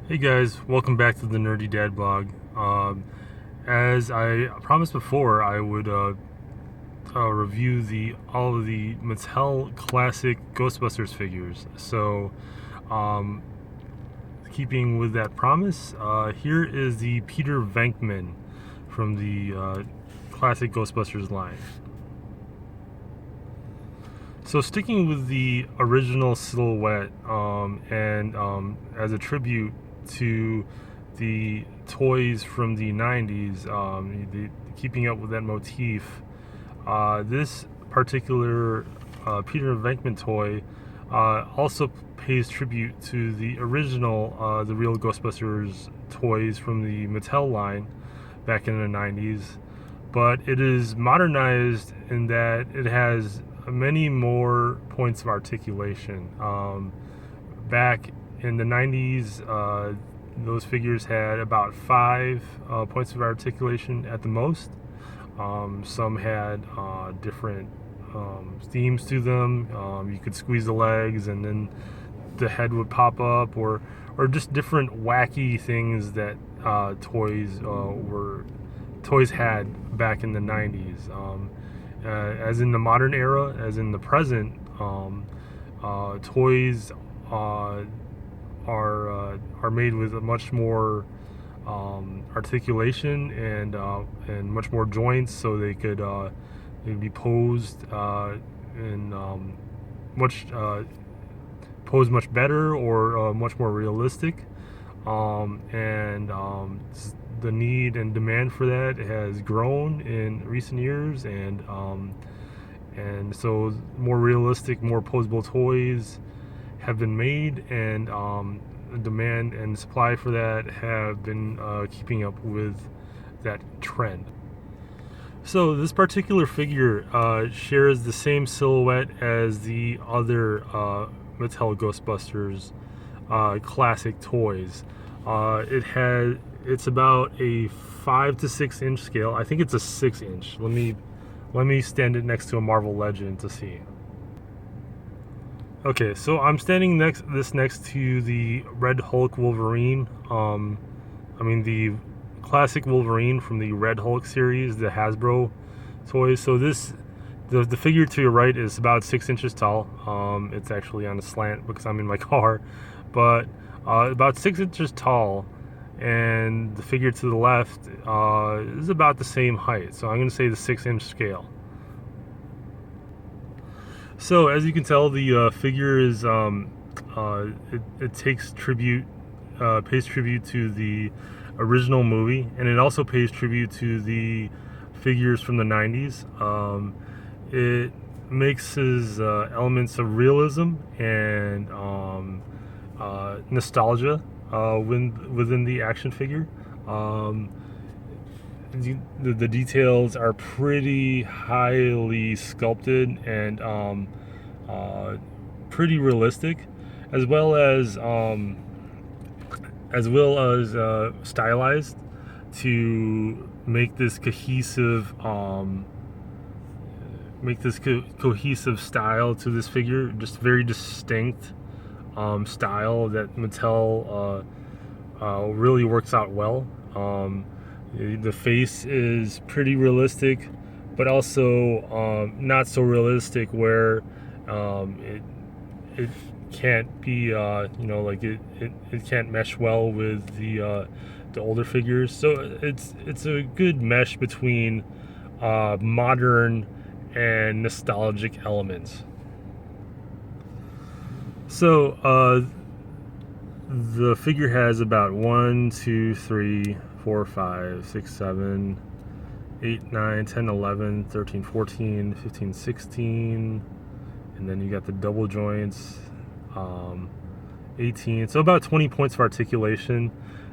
Hey guys, welcome back to the Nerdy Dad blog. As I promised before, I would review all of the Mattel Classic Ghostbusters figures. So, um, keeping with that promise, here is the Peter Venkman from the Classic Ghostbusters line. So sticking with the original silhouette, and as a tribute to the toys from the 90s, keeping up with that motif, this particular Peter Venkman toy also pays tribute to the original, the real Ghostbusters toys from the Mattel line back in the 90s, but it is modernized in that it has many more points of articulation. Back in the 90s, those figures had about 5 points of articulation at the most. Some had different themes to them. You could squeeze the legs and then the head would pop up, or just different wacky things that toys had back in the 90s. As in the modern era, as in the present, toys are made with a much more articulation and much more joints, so they could they'd be posed in much posed much better, or much more realistic, and the need and demand for that has grown in recent years, and so more realistic, more posable toys have been made, and the demand and supply for that have been keeping up with that trend. So this particular figure shares the same silhouette as the other Mattel Ghostbusters classic toys. It's about a 5 to 6 inch scale. I think it's a 6 inch. Let me stand it next to a Marvel Legend to see. Okay, so I'm standing next to the Red Hulk Wolverine. The classic Wolverine from the Red Hulk series, the Hasbro toys. So the figure to your right is about 6 inches tall. It's actually on a slant because I'm in my car, but about 6 inches tall. And the figure to the left is about the same height. So I'm going to say the 6 inch scale. So as you can tell, the figure is it takes tribute, pays tribute to the original movie, and it also pays tribute to the figures from the 90s. It mixes elements of realism and nostalgia within the action figure. The details are pretty highly sculpted and pretty realistic, as well as stylized to make this cohesive cohesive style to this figure. Just very distinct style that Mattel really works out well. The face is pretty realistic, but also not so realistic where it can't be it can't mesh well with the older figures. So it's a good mesh between modern and nostalgic elements. So the figure has about 1, 2, 3, 4, 5, 6, 7, 8, 9, 10, 11, 13, 14, 15, 16, and then you got the double joints, 18. So about 20 points of articulation.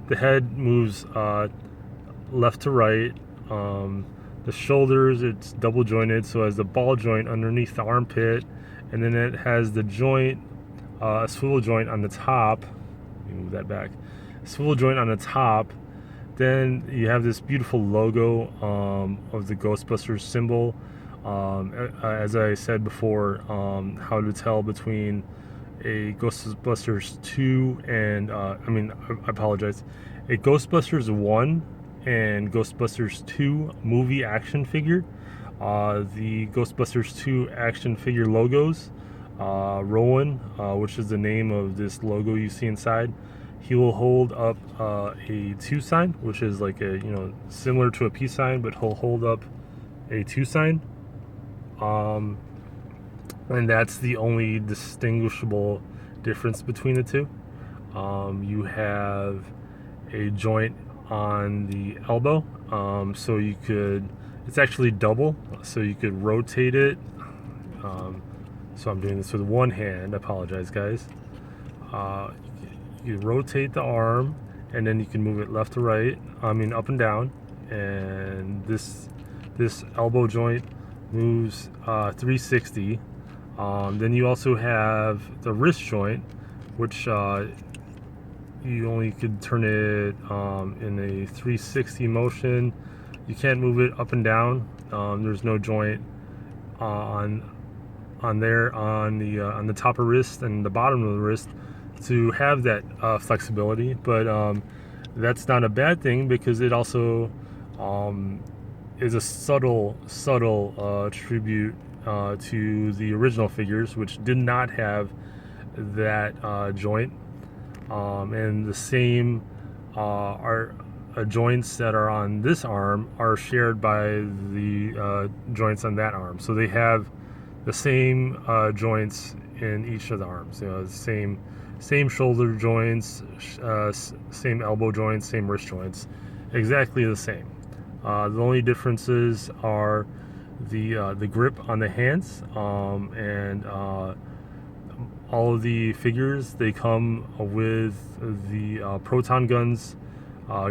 The head moves left to right. The shoulders, it's double jointed, so it has the ball joint underneath the armpit, and then it has the joint, a swivel joint on the top. Let me move that back. Swivel joint on the top. Then you have this beautiful logo of the Ghostbusters symbol. As I said before, how to tell between a Ghostbusters 2 and I apologize, a Ghostbusters 1 and Ghostbusters 2 movie action figure. The Ghostbusters 2 action figure logos, Rowan, which is the name of this logo you see inside, he will hold up a 2 sign, which is like a, similar to a peace sign, but he'll hold up a 2 sign. And that's the only distinguishable difference between the two. You have a joint on the elbow, so it's actually double, so you could rotate it. So I'm doing this with one hand, I apologize guys. You rotate the arm, and then you can move it left to right, up and down, and this elbow joint moves 360. Then you also have the wrist joint, which you only could turn it in a 360 motion. You can't move it up and down. There's no joint on the top of wrist and the bottom of the wrist to have that flexibility, but that's not a bad thing, because it also is a subtle tribute to the original figures, which did not have that joint, and the same joints that are on this arm are shared by the joints on that arm, so they have the same joints in each of the arms. The same shoulder joints, same elbow joints, same wrist joints, exactly the same. The only differences are the grip on the hands, and all of the figures, they come with the proton guns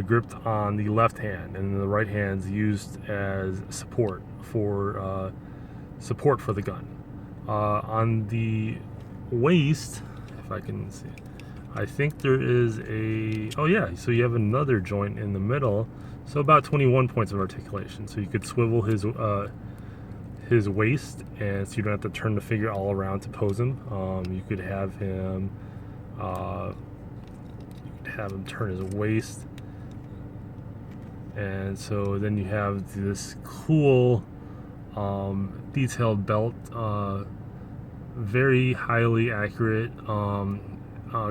gripped on the left hand, and the right hand's used as support for the gun. On the waist, if I can see, I think there is so you have another joint in the middle, so about 21 points of articulation. So you could swivel his waist, and so you don't have to turn the figure all around to pose him. You could have him turn his waist, and so then you have this cool detailed belt, very highly accurate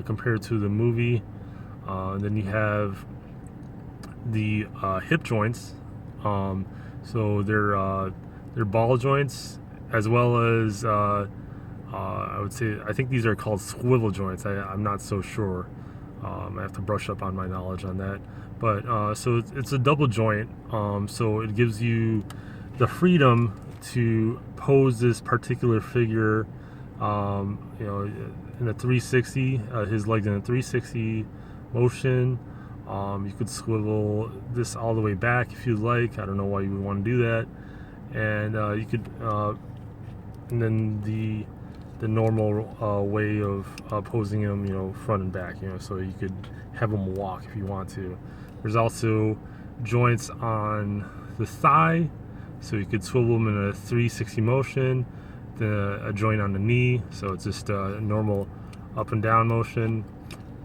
compared to the movie. Then you have the hip joints, so they're ball joints, as well as I think these are called swivel joints. I'm not so sure. I have to brush up on my knowledge on that, but so it's a double joint, so it gives you the freedom to pose this particular figure, in a 360, his legs in a 360 motion. You could swivel this all the way back if you'd like. I don't know why you would want to do that. And you could, and then the normal way of posing him, front and back, so you could have him walk if you want to. There's also joints on the thigh, so you could swivel them in a 360 motion. A joint on the knee, so it's just a normal up and down motion.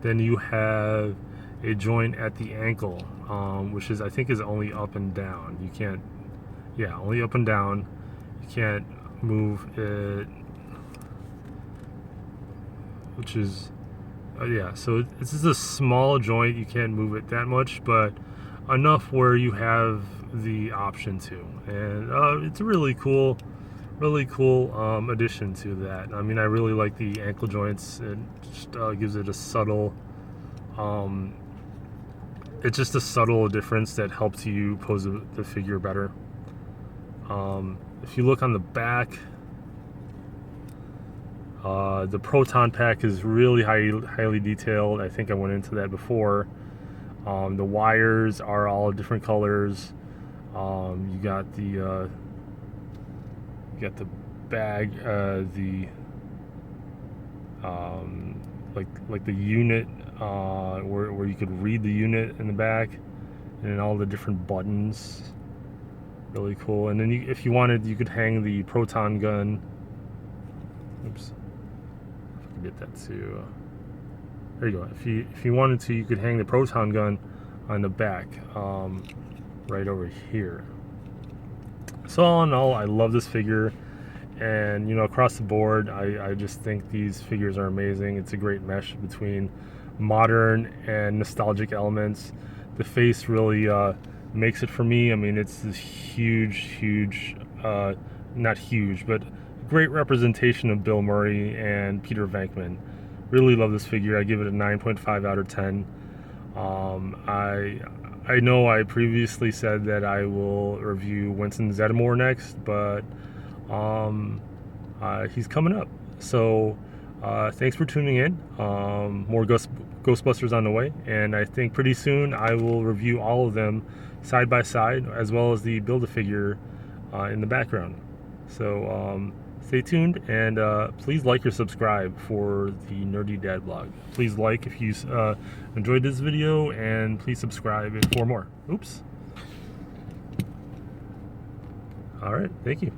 Then you have a joint at the ankle, which I think is only up and down. You can't, only up and down. You can't move it, which is, so it's just a small joint. You can't move it that much, but enough where you have the option to. And it's a really cool addition to that. I really like the ankle joints. It just gives it a subtle, it's just a subtle difference that helps you pose the figure better. If you look on the back, the proton pack is really highly detailed. I think I went into that before. The wires are all different colors. You got the bag, like the unit, where you could read the unit in the back, and then all the different buttons. Really cool. And then if you wanted, you could hang the proton gun. Oops, could get that to. There you go. If you wanted to, you could hang the proton gun on the back, right over here. So all in all, I love this figure, and across the board, I just think these figures are amazing. It's a great mesh between modern and nostalgic elements. The face really makes it for me. I mean, it's this huge, not huge, but great representation of Bill Murray and Peter Venkman. Really love this figure. I give it a 9.5 out of 10. I know I previously said that I will review Winston Zeddemore next, but he's coming up. So thanks for tuning in. More Ghostbusters on the way, and I think pretty soon I will review all of them side by side, as well as the Build-A-Figure in the background. So stay tuned, and please like or subscribe for the Nerdy Dad Blog. Please like if you enjoyed this video, and please subscribe for more. Oops. All right, thank you.